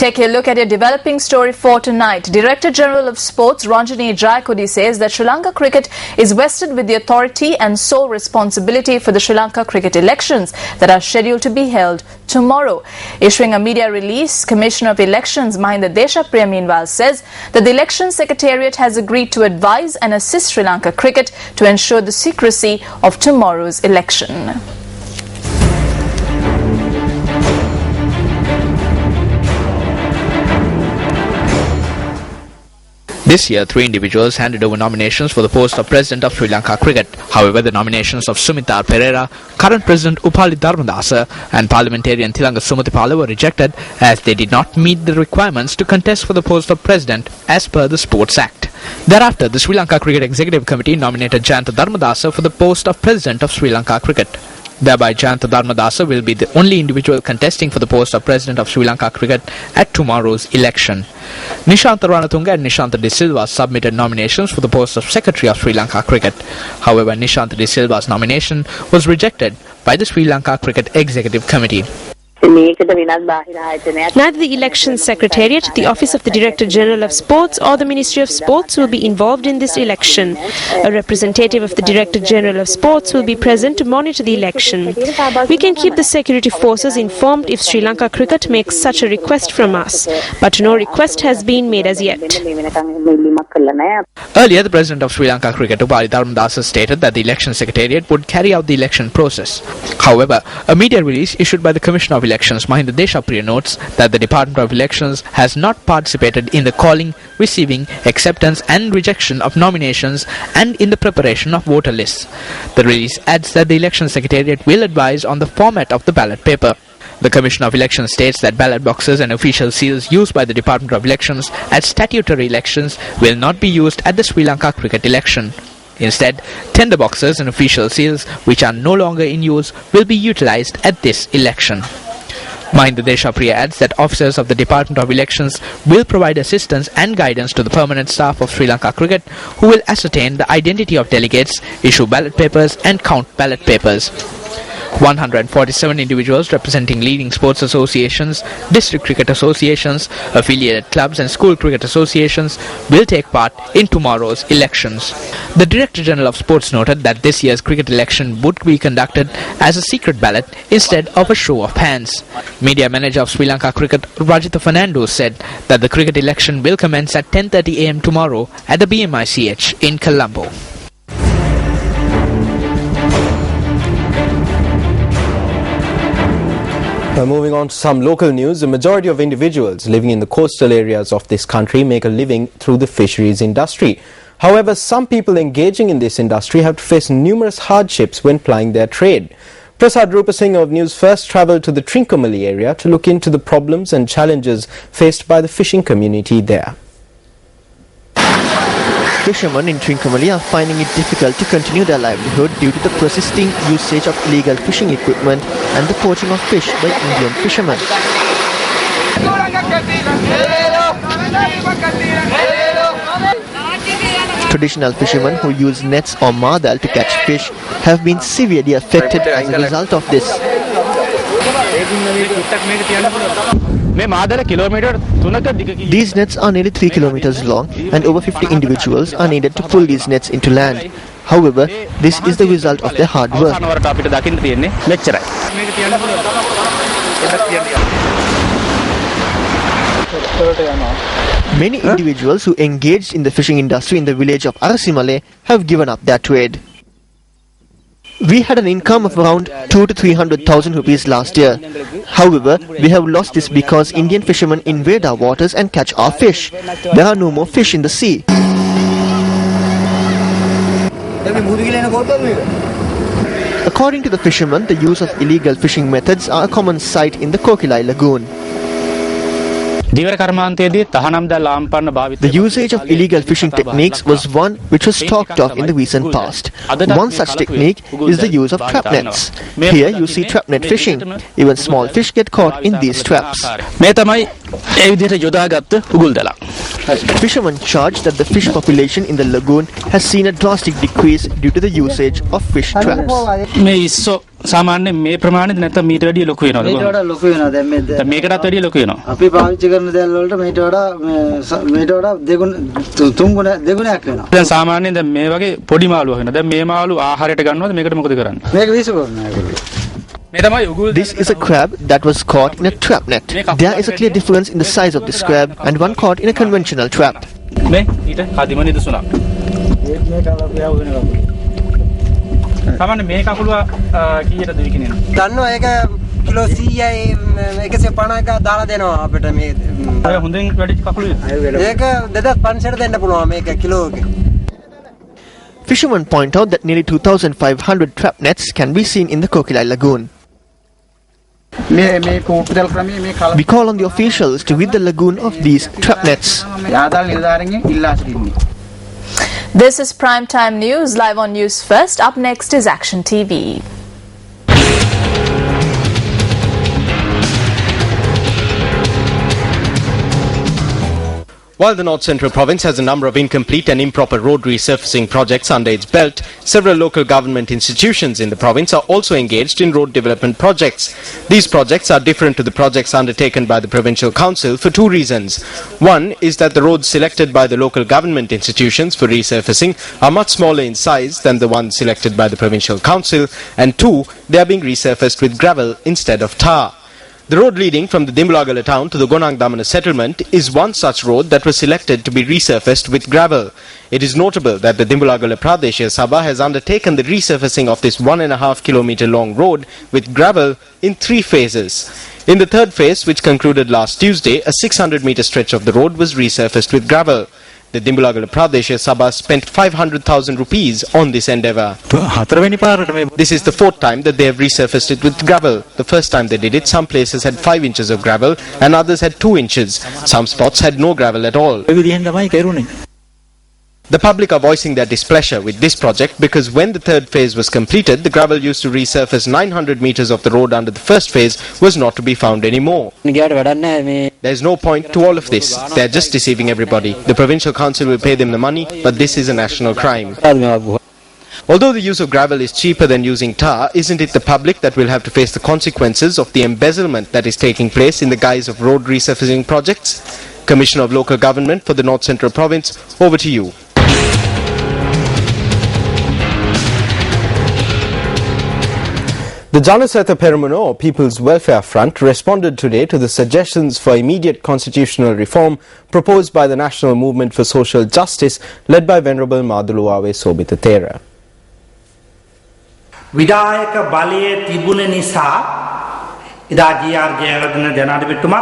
Take a look at your developing story for tonight. Director General of Sports Ranjani Jayakodi says that Sri Lanka cricket is vested with the authority and sole responsibility for the Sri Lanka cricket elections that are scheduled to be held tomorrow. Issuing a media release, Commissioner of Elections Mahinda Deshapriya meanwhile says that the Election Secretariat has agreed to advise and assist Sri Lanka cricket to ensure the secrecy of tomorrow's election. This year, 3 individuals handed over nominations for the post of President of Sri Lanka Cricket. However, the nominations of Sumita Pereira, current President Upali Dharmadasa and Parliamentarian Thilanga Sumatipala were rejected as they did not meet the requirements to contest for the post of President as per the Sports Act. Thereafter, the Sri Lanka Cricket Executive Committee nominated Jayanta Dharmadasa for the post of President of Sri Lanka Cricket. Thereby, Jayanta Dharmadasa will be the only individual contesting for the post of President of Sri Lanka Cricket at tomorrow's election. Nishantha Ranatunga and Nishantha De Silva submitted nominations for the post of Secretary of Sri Lanka Cricket. However, Nishantha De Silva's nomination was rejected by the Sri Lanka Cricket Executive Committee. Neither the Election Secretariat, the Office of the Director General of Sports or the Ministry of Sports will be involved in this election. A representative of the Director General of Sports will be present to monitor the election. We can keep the security forces informed if Sri Lanka Cricket makes such a request from us, but no request has been made as yet. Earlier, the President of Sri Lanka Cricket, Upali Dharmadasa, stated that the Election Secretariat would carry out the election process. However, a media release issued by the Commissioner of Elections, Mahinda Deshapriya, notes that the Department of Elections has not participated in the calling, receiving, acceptance and rejection of nominations and in the preparation of voter lists. The release adds that the Election Secretariat will advise on the format of the ballot paper. The Commissioner of Elections states that ballot boxes and official seals used by the Department of Elections at statutory elections will not be used at the Sri Lanka cricket election. Instead, tender boxes and official seals, which are no longer in use, will be utilized at this election. Mahinda Deshapriya adds that officers of the Department of Elections will provide assistance and guidance to the permanent staff of Sri Lanka Cricket, who will ascertain the identity of delegates, issue ballot papers and count ballot papers. 147 individuals representing leading sports associations, district cricket associations, affiliated clubs and school cricket associations will take part in tomorrow's elections. The Director General of Sports noted that this year's cricket election would be conducted as a secret ballot instead of a show of hands. Media Manager of Sri Lanka Cricket, Rajitha Fernando, said that the cricket election will commence at 10:30 a.m. tomorrow at the BMICH in Colombo. Moving on to some local news, the majority of individuals living in the coastal areas of this country make a living through the fisheries industry. However, some people engaging in this industry have to face numerous hardships when plying their trade. Prasad Rupasinghe of News First travelled to the Trincomalee area to look into the problems and challenges faced by the fishing community there. Fishermen in Trincomalee are finding it difficult to continue their livelihood due to the persisting usage of illegal fishing equipment and the poaching of fish by Indian fishermen. Traditional fishermen who use nets or madal to catch fish have been severely affected as a result of this. These nets are nearly 3 kilometers long and over 50 individuals are needed to pull these nets into land. However, this is the result of their hard work. Many individuals who engaged in the fishing industry in the village of Arasimale have given up their trade. We had an income of around 2 to 300,000 rupees last year. However, we have lost this because Indian fishermen invade our waters and catch our fish. There are no more fish in the sea. According to the fishermen, the use of illegal fishing methods are a common sight in the Kokilai Lagoon. The usage of illegal fishing techniques was one which was talked of in the recent past. One such technique is the use of trap nets. Here you see trap net fishing. Even small fish get caught in these traps. Fishermen charge that the fish population in the lagoon has seen a drastic decrease due to the usage of fish traps. සාමාන්‍ය මේ ප්‍රමාණයද නැත්නම් මීට වැඩිය ලොකු වෙනවද? මීට වඩා ලොකු වෙනවා දැන් මේ දැන් මේකටත් වැඩිය ලොකු වෙනවා. අපි පාවිච්චි කරන දේවල් වලට මීට වඩා දෙගුණයක් වෙනවා. දැන් සාමාන්‍යයෙන් දැන් මේ වගේ පොඩි මාළුවක් වෙනවා. දැන් මේ මාළු ආහාරයට ගන්නවද මේකට මොකද කරන්නේ? මේක විසු කරනවා. This is a crab that was caught in a trap net. There is a clear difference in the size of this crab and one caught in a conventional trap. මේ ඊට කදිම නිදසුණා. මේ කලපියාව වෙනවා. සාමාන්‍ය මේ කකුලුව කීයටද විකිනෙන්නේ? දන්නවා ඒක කිලෝ 100යි 150ක දාලා දෙනවා අපිට මේ. අය හොඳින් වැඩි කකුලුවේ. ඒක 2500ට දෙන්න පුළුවන් මේක කිලෝක. Fishermen point out that nearly 2,500 trap nets can be seen in the Kokilai lagoon. We call on the officials to rid the lagoon of these trap nets. This is Primetime News, live on News First. Up next is Action TV. While the North Central Province has a number of incomplete and improper road resurfacing projects under its belt, several local government institutions in the province are also engaged in road development projects. These projects are different to the projects undertaken by the Provincial Council for two reasons. One is that the roads selected by the local government institutions for resurfacing are much smaller in size than the ones selected by the Provincial Council, and two, they are being resurfaced with gravel instead of tar. The road leading from the Dimbulagala town to the Gonang Damana settlement is one such road that was selected to be resurfaced with gravel. It is notable that the Dimbulagala Pradeshiya Sabha has undertaken the resurfacing of this 1.5 kilometer long road with gravel in 3 phases. In the third phase, which concluded last Tuesday, a 600-meter stretch of the road was resurfaced with gravel. The Dimbulagala Pradeshiya Sabha spent 500,000 rupees on this endeavour. This is the 4th time that they have resurfaced it with gravel. The first time they did it, some places had 5 inches of gravel and others had 2 inches. Some spots had no gravel at all. The public are voicing their displeasure with this project because when the third phase was completed, the gravel used to resurface 900 meters of the road under the first phase was not to be found anymore. There is no point to all of this. They are just deceiving everybody. The Provincial Council will pay them the money, but this is a national crime. Although the use of gravel is cheaper than using tar, isn't it the public that will have to face the consequences of the embezzlement that is taking place in the guise of road resurfacing projects? Commissioner of Local Government for the North Central Province, over to you. The Janasatha Peramuna, or People's Welfare Front, responded today to the suggestions for immediate constitutional reform proposed by the National Movement for Social Justice led by Venerable Maduluave Sobita Thera. විධායක බලයේ තිබුණ නිසා ඉදා G. R.. Jayawardena ජනාධිපතිතුමා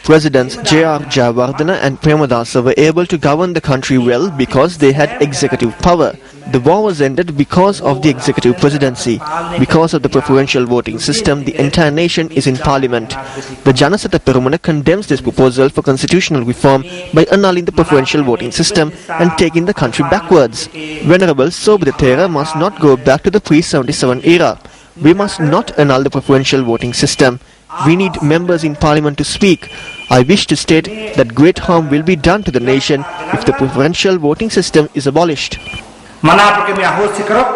Presidents J.R. Jayawardena and Premadasa were able to govern the country well because they had executive power. The war was ended because of the executive presidency. Because of the preferential voting system, the entire nation is in parliament. The Janasatha Peramuna condemns this proposal for constitutional reform by annulling the preferential voting system and taking the country backwards. Venerable Sobita Thera must not go back to the pre-77 era. We must not annul the preferential voting system. We need members in parliament to speak. I wish to state that great harm will be done to the nation if the preferential voting system is abolished. මනාපකම අහෝසි කරොත්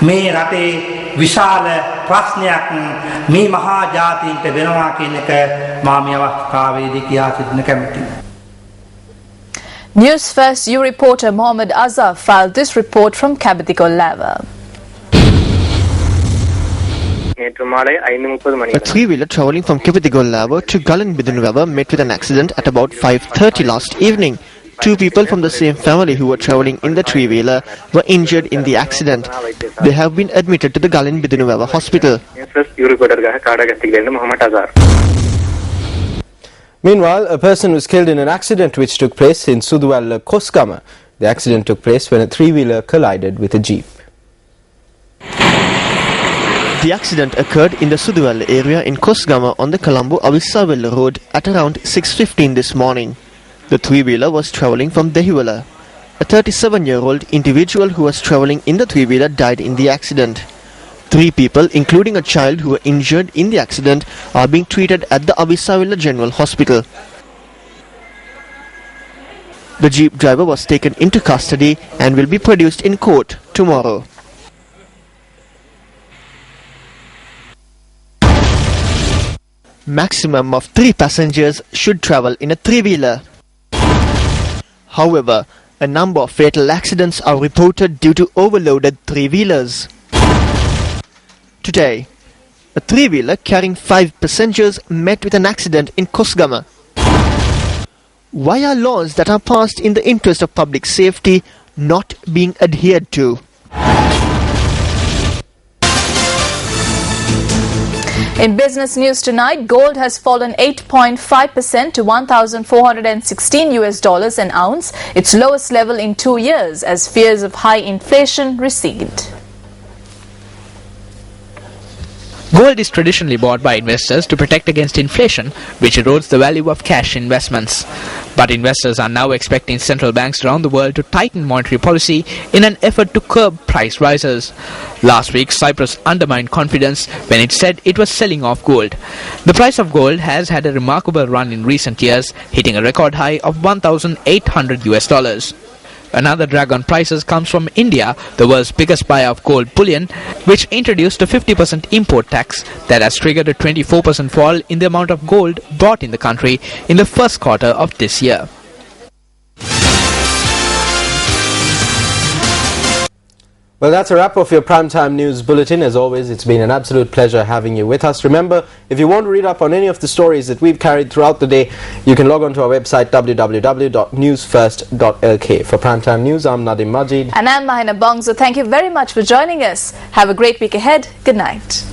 මේ රටේ විශාල ප්‍රශ්නයක් මේ මහා ජාතීන්ට වෙනවා කියන එක මා මේ අවස්ථාවේදී කියා සිටින්න කැමැතියි. News First U reporter Mohammed Azhar filed this report from Kabadikollava. A three-wheeler travelling from Kabadikollava to Galanbidunwava met with an accident at about 5:30 last evening. 2 people from the same family who were travelling in the three-wheeler were injured in the accident. They have been admitted to the Galanbidunwava hospital. Meanwhile, a person was killed in an accident which took place in Suduwalla, Koskama. The accident took place when a three-wheeler collided with a jeep. The accident occurred in the Suduwalla area in Kosgama on the Colombo-Avissawella road at around 6:15 this morning. The three-wheeler was travelling from Dehiwala. A 37-year-old individual who was travelling in the three-wheeler died in the accident. 3 people, including a child who were injured in the accident, are being treated at the Avissawella General Hospital. The jeep driver was taken into custody and will be produced in court tomorrow. maximum of 3 passengers should travel in a three-wheeler. However, a number of fatal accidents are reported due to overloaded three-wheelers. Today, a three-wheeler carrying 5 passengers met with an accident in Kosgama. Why are laws that are passed in the interest of public safety not being adhered to? In business news tonight, gold has fallen 8.5% to $1,416 an ounce, its lowest level in 2 years, as fears of high inflation recede. Gold is traditionally bought by investors to protect against inflation, which erodes the value of cash investments. But investors are now expecting central banks around the world to tighten monetary policy in an effort to curb price rises. Last week, Cyprus undermined confidence when it said it was selling off gold. The price of gold has had a remarkable run in recent years, hitting a record high of $1,800. Another drag on prices comes from India, the world's biggest buyer of gold bullion, which introduced a 50% import tax that has triggered a 24% fall in the amount of gold bought in the country in the first quarter of this year. Well, that's a wrap of your Primetime News Bulletin. As always, it's been an absolute pleasure having you with us. Remember, if you want to read up on any of the stories that we've carried throughout the day, you can log on to our website www.newsfirst.lk. For Primetime News, I'm Nadim Majid. And I'm Mahina Bongso. Thank you very much for joining us. Have a great week ahead. Good night.